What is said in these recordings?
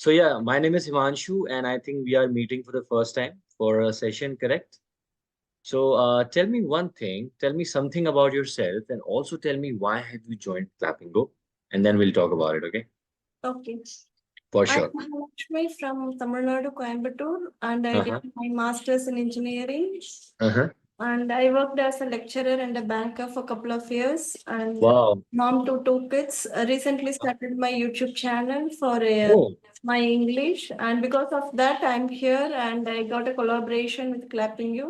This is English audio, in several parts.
So yeah, my name is Himanshu, and I think we are meeting for the first time for a session, correct? So tell me one thing, tell me something about yourself, and also tell me why have you joined Clapingo, and then we'll talk about it, okay? Okay. For I'm sure. Lakshmi from Tamil Nadu, Coimbatore, and I did Uh-huh. my master's in engineering. Uh-huh. And I worked as a lecturer and a banker for a couple of years. And Wow. mom to two kids. Recently started my YouTube channel for Oh. my English, and because of that, I'm here and I got a collaboration with Clapingo.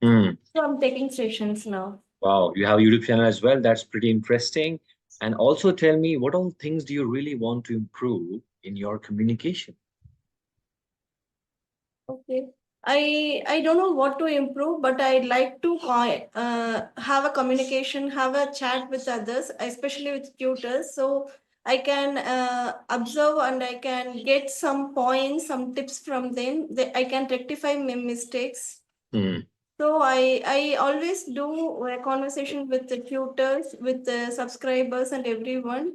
Hmm. So I'm taking sessions now. Wow. You have a YouTube channel as well. That's pretty interesting. And also tell me what all things do you really want to improve in your communication? Okay. I don't know what to improve, but I'd like to have a communication, have a chat with others, especially with tutors, so I can observe and I can get some points, some tips from them. I can rectify my mistakes. Hmm. So I always do a conversation with the tutors, with the subscribers and everyone,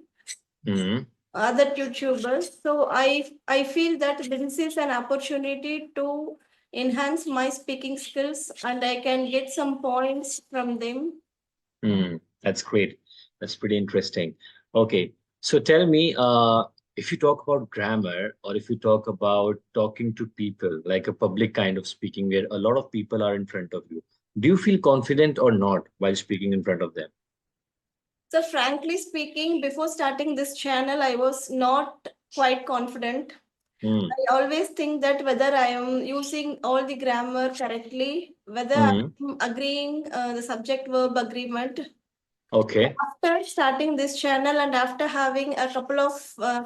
Hmm. other YouTubers. So I feel that this is an opportunity to enhance my speaking skills and I can get some points from them. Hmm. That's great. That's pretty interesting. Okay. So tell me, if you talk about grammar or if you talk about talking to people, like a public kind of speaking where a lot of people are in front of you, do you feel confident or not while speaking in front of them? So frankly speaking, before starting this channel, I was not quite confident. Hmm. I always think that whether I am using all the grammar correctly, whether Hmm. I'm agreeing the subject verb agreement. Okay. After starting this channel and after having a couple of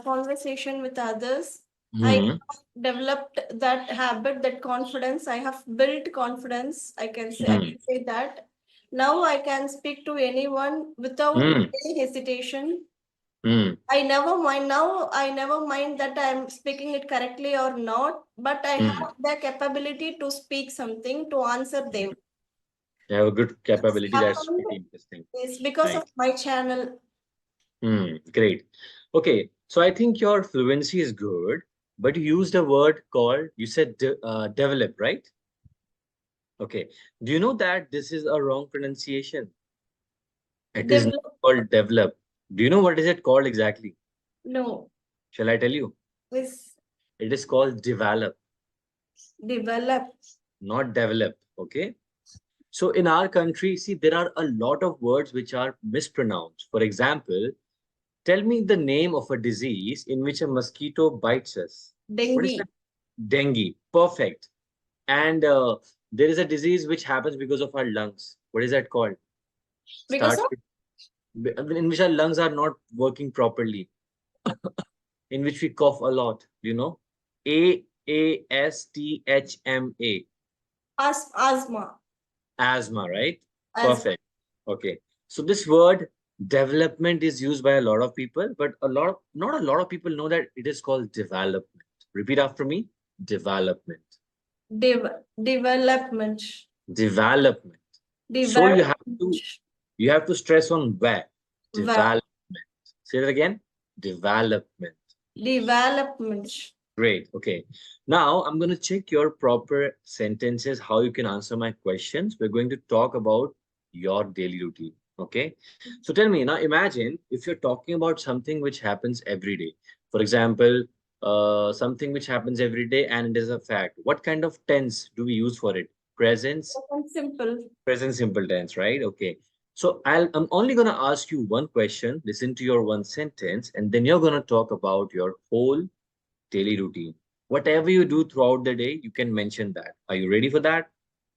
conversation with others, I Hmm. developed that habit, that confidence. I have built confidence. I Hmm. can say that. Now I can speak to anyone without Hmm. any hesitation. Hmm. I never mind now. I never mind that I'm speaking it correctly or not, but I Hmm. have the capability to speak something to answer them. You have a good This capability. That's happened pretty interesting. is because of Nice. my channel. Hmm. Great. Okay. So I think your fluency is good, but you used a word called, you said develop, right? Okay. Do you know that this is a wrong pronunciation? It is not Develop. called develop. Do you know what is it called exactly? No, Shall I tell you? is It is called develop, develop. not develop. Okay. So in our country, see, there are a lot of words which are mispronounced. For example, tell me the name of a disease in which a mosquito bites us. What is Dengue. that? Dengue. Perfect. And there is a disease which happens because of our lungs. What is that called? Because Starts of with, in which our lungs are not working properly, in which we cough a lot, you know? AASTHMA. asthma. Asthma, right? Asthma. Perfect. Okay. So this word development is used by a lot of people, but not a lot of people know that it is called development. Repeat after me. Development. Development. Development. So Development. you have to stress on where. Va- Development. Say that again. Development. Development. Great. Okay. Now I'm going to check your proper sentences, how you can answer my questions. We're going to talk about your daily routine. Okay. So tell me now, imagine if you're talking about something which happens every day. For example, something which happens every day and it is a fact. What kind of tense do we use for it? Presence, Simple. present simple tense, right? Okay. So I'm only going to ask you one question, listen to your one sentence, and then you're going to talk about your whole daily routine. Whatever you do throughout the day, you can mention that. Are you ready for that?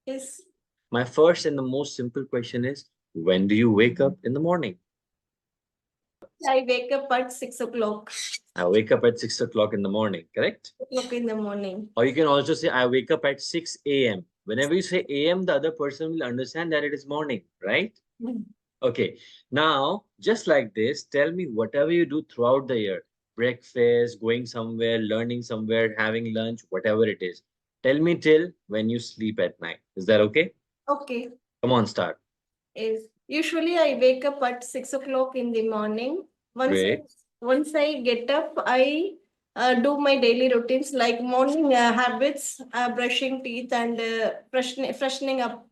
Yes. My first and the most simple question is, when do you wake up in the morning? I wake up at 6 o'clock. I wake up at 6 o'clock in the morning, correct? O'clock in the morning. Or you can also say, I wake up at 6 a.m. Whenever you say a.m., the other person will understand that it is morning, right? Mm. Okay. Now, just like this, tell me whatever you do throughout the year, breakfast, going somewhere, learning somewhere, having lunch, whatever it is. Tell me till when you sleep at night. Is that okay? Okay. Come on, start. Is usually I wake up at 6 o'clock in the morning. Once I, Great. once I get up, I do my daily routines like morning habits, brushing teeth and freshening up.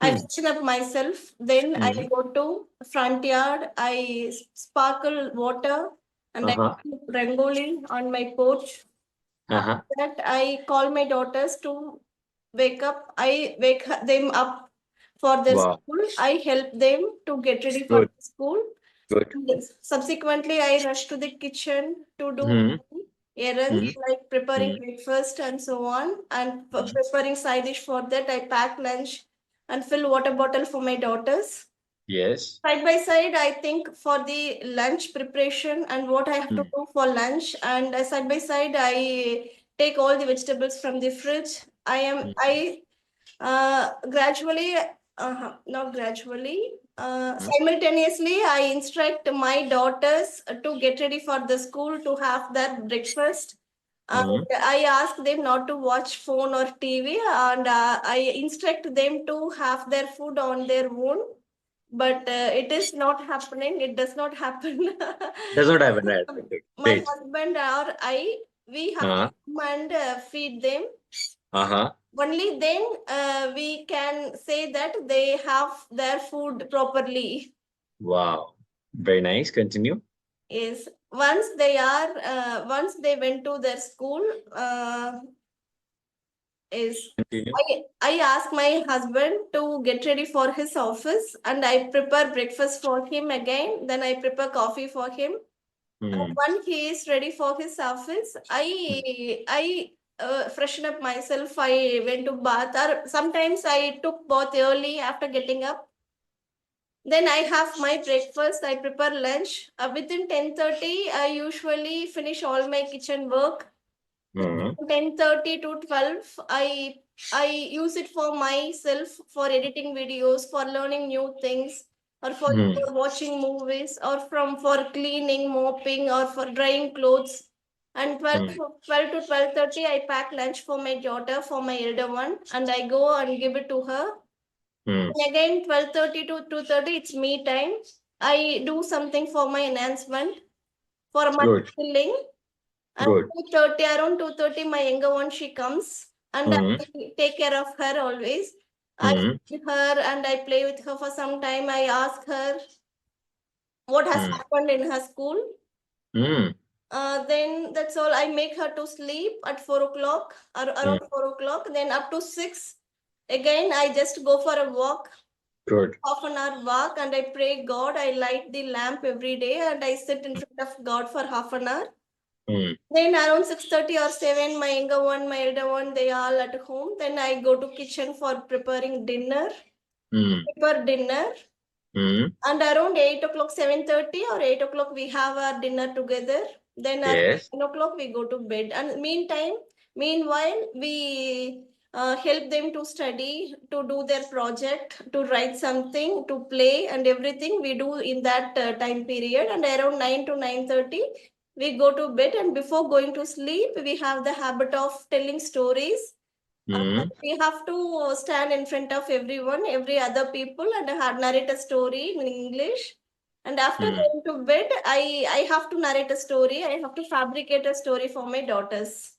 I Hmm. freshen up myself. Then I Hmm. go to front yard. I sparkle water and I Uh-huh. keep rangoli on my porch. Uh-huh. That I call my daughters to wake up. I wake them up for their Wow. school. I help them to get ready for Good. school. Good. Yes. Subsequently, I rush to the kitchen to do Hmm. errands Hmm. like preparing Hmm. breakfast and so on, and Hmm. preparing side dish for that. I pack lunch and fill water bottle for my daughters. Yes. Side by side, I think for the lunch preparation and what I have to Hmm. do for lunch, and side by side, I take all the vegetables from the fridge. Hmm. I gradually, not gradually, Hmm. simultaneously, I instruct my daughters to get ready for the school to have their breakfast. And Hmm. I ask them not to watch phone or TV, and I instruct them to have their food on their own. But it is not happening. It does not happen. Does not happen, right? Okay. My Great. husband or I, we have to Uh-huh. come and feed them. Uh-huh. Only then we can say that they have their food properly. Wow. Very nice. Continue. Yes. Once they went to their school, is Continue. I ask my husband to get ready for his office and I prepare breakfast for him again. Then I prepare coffee for him. Hmm. When he is ready for his office, I freshen up myself. I went to bath, or sometimes I took bath early after getting up. Then I have my breakfast. I prepare lunch. Within 10:30, I usually finish all my kitchen work. Hmm. 10:30 to 12, I use it for myself, for editing videos, for learning new things, or Hmm. for watching movies, or from for cleaning, mopping, or for drying clothes. And Hmm. 12 to 12:30, I pack lunch for my daughter, for my elder one, and I go and give it to her. Hmm. And again, 12:30 to 2:30, it's me time. I do something for my enhancement, for my Good. healing. And Good. 2:30, around 2:30, my younger one, she comes and I Hmm. take care of her always. I Hmm. see her and I play with her for some time. I ask her what has Hmm. happened in her school. Hmm. Then that's all. I make her to sleep at 4 o'clock or Hmm. around 4 o'clock. Then up to 6. Again, I just go for a walk, Good. half an hour walk, and I pray God. I light the lamp every day and I sit in front of God for half an hour. Hmm. Then around 6:30 or 7, my younger one, my elder one, they all at home. Then I go to kitchen for preparing dinner, Hmm. prepare dinner. Hmm. And around 8 o'clock, 7:30 or 8 o'clock, we have our dinner together. Then around Yes. 9 o'clock, we go to bed. And meanwhile, we help them to study, to do their project, to write something, to play, and everything we do in that time period. And around 9 to 9:30, we go to bed. And before going to sleep, we have the habit of telling stories. Hmm. We have to stand in front of everyone, every other people, and narrate a story in English. And after Hmm. going to bed, I have to narrate a story. I have to fabricate a story for my daughters.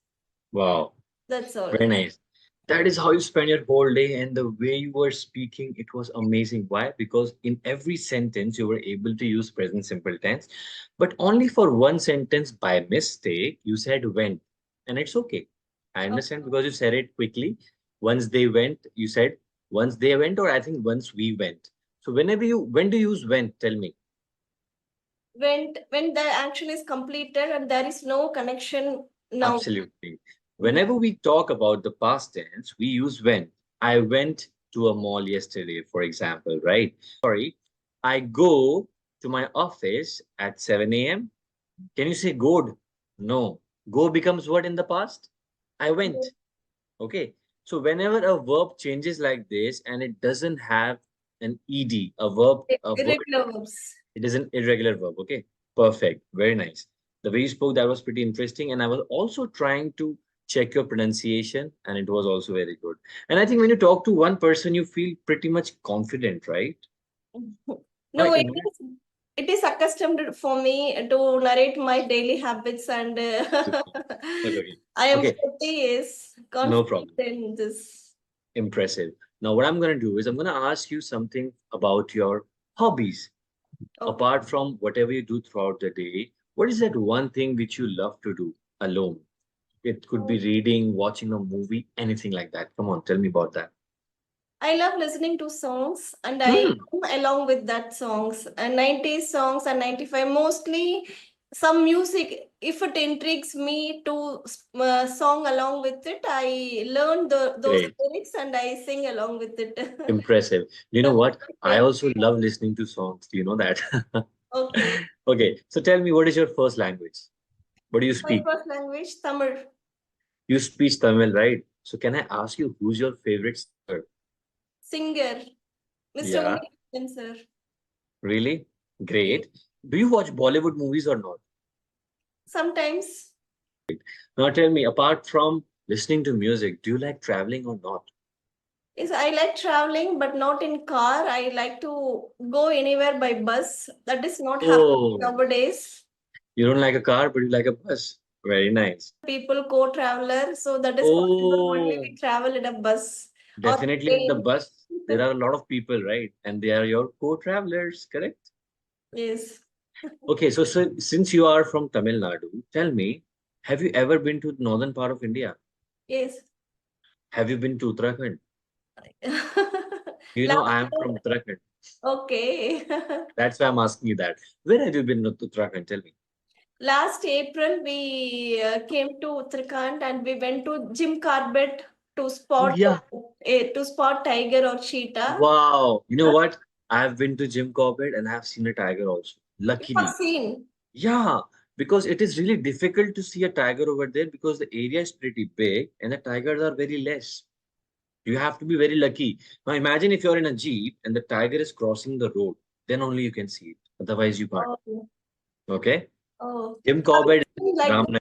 Wow. That's all. Very nice. That is how you spend your whole day, and the way you were speaking, it was amazing. Why? Because in every sentence you were able to use present simple tense, but only for one sentence by mistake you said went, and it's okay. I understand because you said it quickly. Once they went, you said once they went, or I think once we went. So whenever you when do you use went? Tell me. When the action is completed and there is no connection now. Absolutely. Mhm. Whenever we talk about the past tense, we use went. I went to a mall yesterday, for example, right? Sorry, I go to my office at 7 a.m. Can you say good? No. Go becomes what in the past? I went. Okay. So whenever a verb changes like this and it doesn't have an ed, a word, Irregular verbs. it is an irregular verb. Okay. Perfect. Very nice. The way you spoke, that was pretty interesting. And I was also trying to check your pronunciation, and it was also very good. And I think when you talk to one person, you feel pretty much confident, right? Why? No, it Why? is. it is accustomed for me to narrate my daily habits, and Okay. I am Okay. 40 years No confident problem. in this. Impressive. Now, what I'm going to do is I'm going to ask you something about your hobbies. Okay. Apart from whatever you do throughout the day, what is that one thing which you love to do alone? It could be reading, watching a movie, anything like that. Come on, tell me about that. I love listening to songs, and I Hmm, come along with that songs, 90s songs and 95 mostly. Some music, if it intrigues me to song along with it, I learn those great. lyrics and I sing along with it. Impressive. You know That's what? my I favorite. also love listening to songs. Do you know that? Okay. Okay, so tell me, what is your first language? What do you My speak? first language, Tamil. You speak Tamil, right? So can I ask you who's your favorite singer? Singer, Mr. Yeah, Unni sir. really? Yes. Great. Do you watch Bollywood movies or not? Sometimes, Now tell me, apart from listening to music, do you like traveling or not? yes, I like traveling, but not in car. I like to go anywhere by bus. That is not happening Oh, nowadays. you don't like a car, but you like a bus. Very nice. People co-traveler, so that is possible only Oh, we travel in a bus or definitely in the train. bus, there are a lot of people, right? And they are your co-travelers, correct? Yes, Okay, so since you are from Tamil Nadu, tell me, have you ever been to the northern part of India? yes. Have you been to Uttarakhand? You know, Last I am year, from Uttarakhand. okay. That's why I'm asking you that. Where have you been to Uttarakhand? Tell me. Last April, we came to Uttarakhand and we went to Jim Corbett to Oh, spot yeah. tiger or cheetah. Wow. You know what? I've been to Jim Corbett and I've seen a tiger also. You have Luckily. seen. Yeah, because it is really difficult to see a tiger over there because the area is pretty big and the tigers are very less. You have to be very lucky. Now imagine if you're in a jeep and the tiger is crossing the road, then only you can see it. Otherwise, you can't. Oh, Okay. oh. Jim Have you Corbett is seen like that? Ramnagar.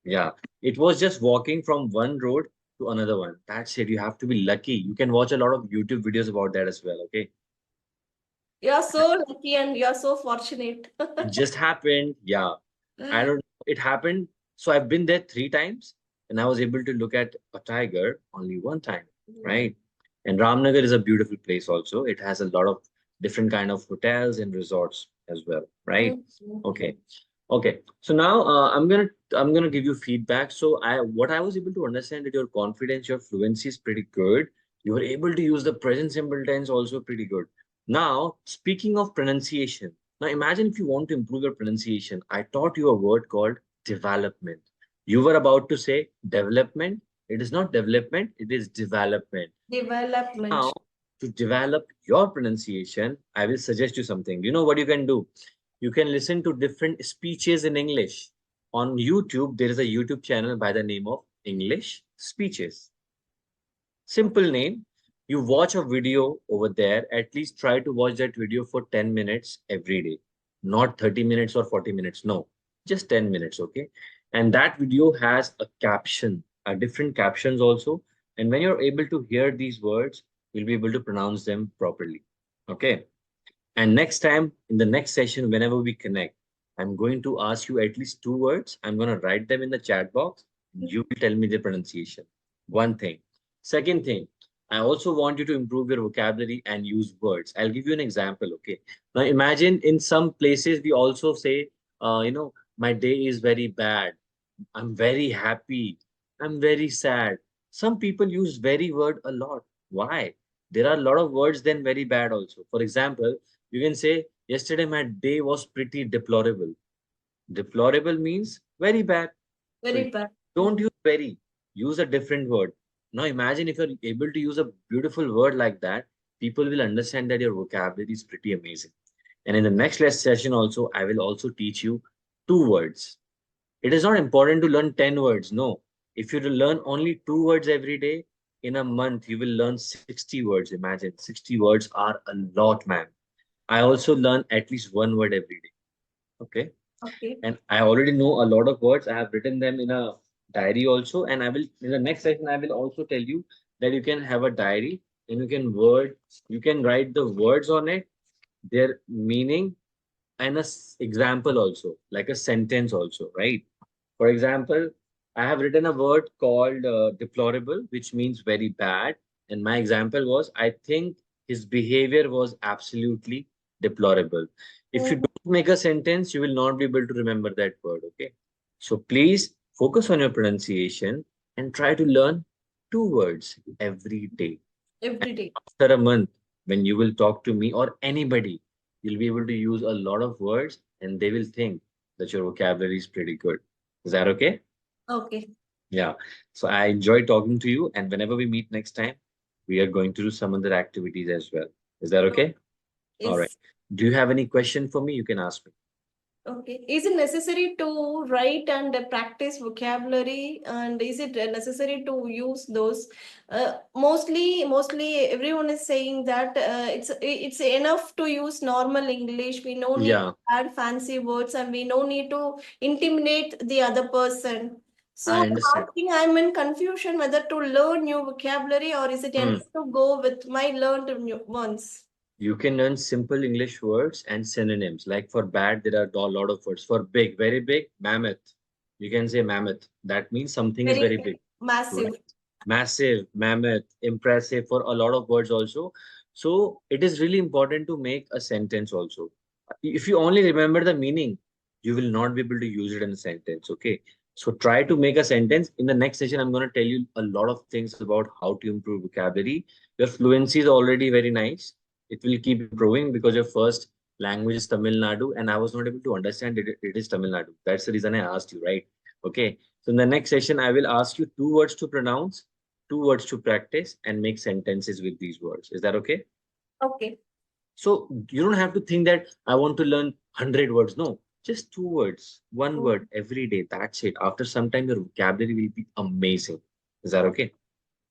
Yeah. It was just walking from one road to another one. That's it. You have to be lucky. You can watch a lot of YouTube videos about that as well. Okay. You are so lucky and you are so fortunate. It just happened. Yeah. I don't know. It happened. So I've been there 3 times and I was able to look at a tiger only one time. Right. And Ramnagar is a beautiful place also. It has a lot of different kind of hotels and resorts as well. Right. Mhm. Okay. Okay. So now I'm gonna give you feedback. So I what I was able to understand that your confidence, your fluency is pretty good. You were able to use the present simple tense also pretty good. Now, speaking of pronunciation, now imagine if you want to improve your pronunciation. I taught you a word called development. You were about to say development. It is not development, it is development. Development. Now, to develop your pronunciation, I will suggest you something. You know what you can do? You can listen to different speeches in English. On YouTube, there is a YouTube channel by the name of English Speeches. Simple name. You watch a video over there, at least try to watch that video for 10 minutes every day. Not 30 minutes or 40 minutes. No, just 10 minutes, okay? And that video has a caption, a different captions also. And when you're able to hear these words, you'll be able to pronounce them properly. Okay. And next time, in the next session, whenever we connect, I'm going to ask you at least 2 words. I'm going to write them in the chat box. You will tell me the pronunciation. One thing. Second thing, I also want you to improve your vocabulary and use words. I'll give you an example. Okay. Now, imagine in some places we also say, my day is very bad. I'm very happy. I'm very sad. Some people use very word a lot. Why? There are a lot of words then very bad also. For example, you can say, yesterday my day was pretty deplorable. Deplorable means very bad. So Very bad. don't use very, use a different word. Now imagine if you're able to use a beautiful word like that, people will understand that your vocabulary is pretty amazing. And in the next lesson session also, I will also teach you 2 words. It is not important to learn 10 words. No. If you learn only 2 words every day, in a month, you will learn 60 words. Imagine 60 words are a lot, man. I also learn at least 1 word every day. Okay. Okay. And I already know a lot of words. I have written them in a diary also. And I will, in the next session, I will also tell you that you can have a diary and you can write the words on it, their meaning, and example also, like a sentence also, right? For example, I have written a word called deplorable, which means very bad. And my example was, I think his behavior was absolutely deplorable. If you Mhm. don't make a sentence, you will not be able to remember that word. Okay. So please focus on your pronunciation and try to learn two words every day. Every day. After a month, when you will talk to me or anybody, you'll be able to use a lot of words and they will think that your vocabulary is pretty good. Is that okay? Okay. Yeah. So I enjoy talking to you. And whenever we meet next time, we are going to do some other activities as well. Is that Oh, okay? All right. yes. Do you have any question for me? You can ask me. Okay. Is it necessary to write and practice vocabulary? And is it necessary to use those? Mostly everyone is saying that it's enough to use normal English. We no need Yeah, to add fancy words, and we no need to intimidate the other person. So I understand. I'm in confusion whether to learn new vocabulary or is it Hmm. enough to go with my learned new ones? You can learn simple English words and synonyms. Like for bad, there are a lot of words. For big, very big, mammoth. You can say mammoth. That means something is Very very big. massive. Right? Massive, mammoth, impressive for a lot of words also. So it is really important to make a sentence also. If you only remember the meaning, you will not be able to use it in a sentence. Okay. So try to make a sentence. In the next session, I'm going to tell you a lot of things about how to improve vocabulary. Your fluency is already very nice. It will keep improving because your first language is Tamil Nadu, and I was not able to understand it is Tamil Nadu. That's the reason I asked you, right? Okay. So in the next session, I will ask you two words to pronounce, two words to practice, and make sentences with these words. Is that okay? Okay. So you don't have to think that I want to learn 100 words. No, just two words, one Mm. word every day. That's it. After some time, your vocabulary will be amazing. Is that okay?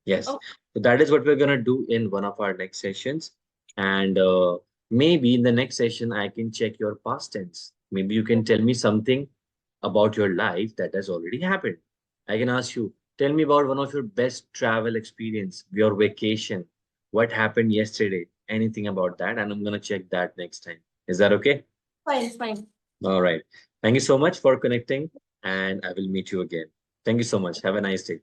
Yes. Oh, So that is what we're going to do in one of our next sessions. And maybe in the next session, I can check your past tense. Maybe you can tell me something about your life that has already happened. I can ask you, tell me about one of your best travel experience, your vacation, what happened yesterday, anything about that. And I'm going to check that next time. Is that okay? fine, fine. All right. Thank you so much for connecting. And I will meet you again. Thank you so much. Have a nice day.